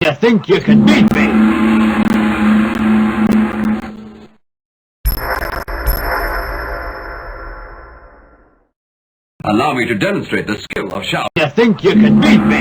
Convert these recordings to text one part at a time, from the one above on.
You think you can beat me? Allow me to demonstrate the skill of Shao. You think you can beat me?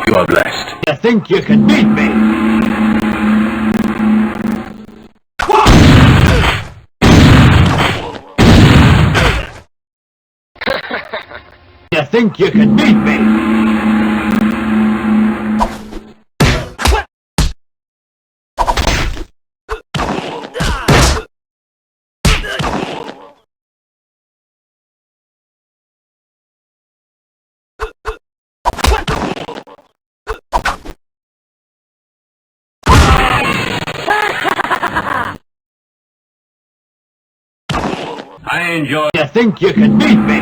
You are blessed. You think you can beat me? You think you can beat me? I enjoy. You think you can beat me?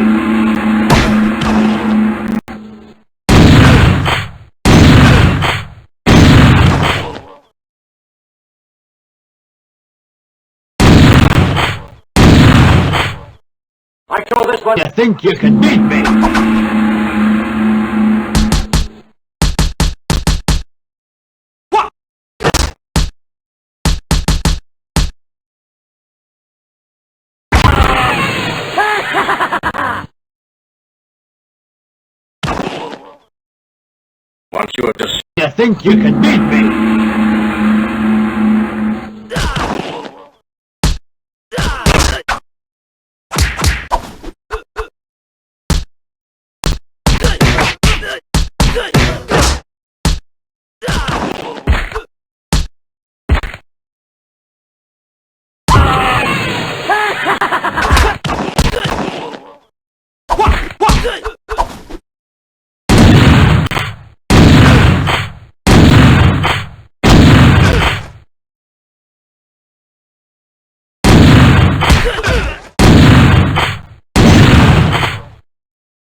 I call this one. You think you can beat me? Once you have just. You think you can beat me?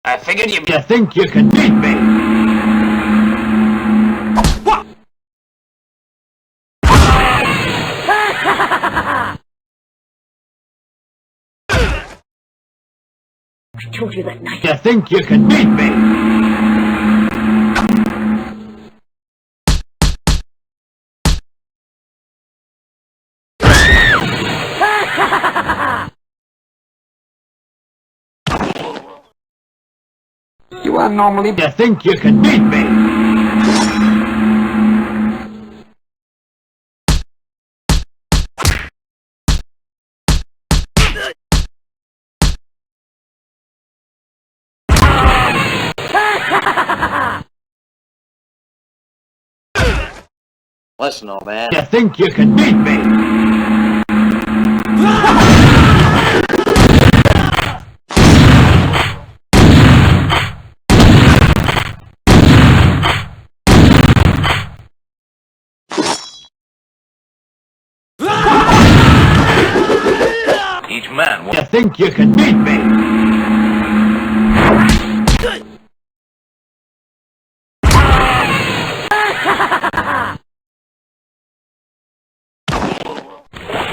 I figured you. You think you can beat me? I told you that night. You think you can beat me? You are normally. You think you can beat me? Listen, old man. You think you can beat me? Each man. You think you can beat me?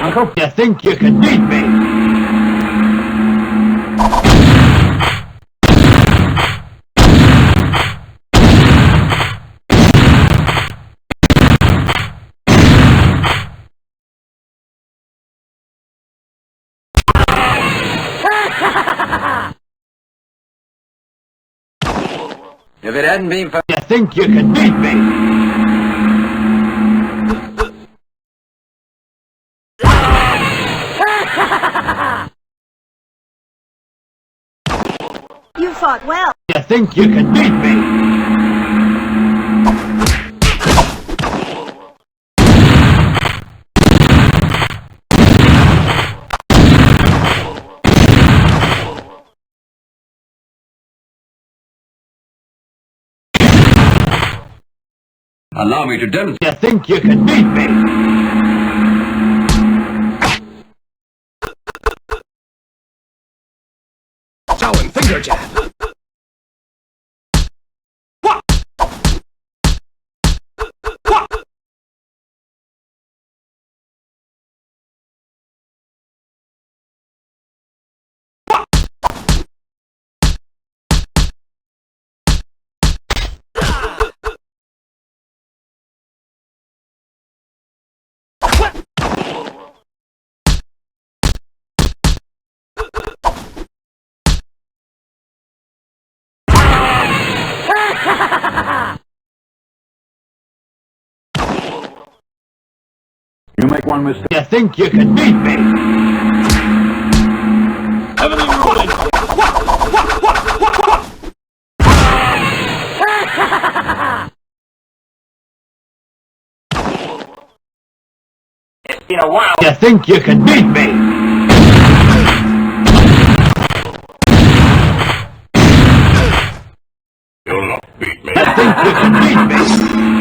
Uncle. You think you can beat me? If it hadn't been for. You think you can beat me? You fought well. You think you can beat me? Allow me to demonstrate. You think you can beat me? Joe and finger jab. You make one mistake. You think you can beat me? Everything rolling. It's been a while. You think you can beat me? You'll not beat me. You think you can beat me?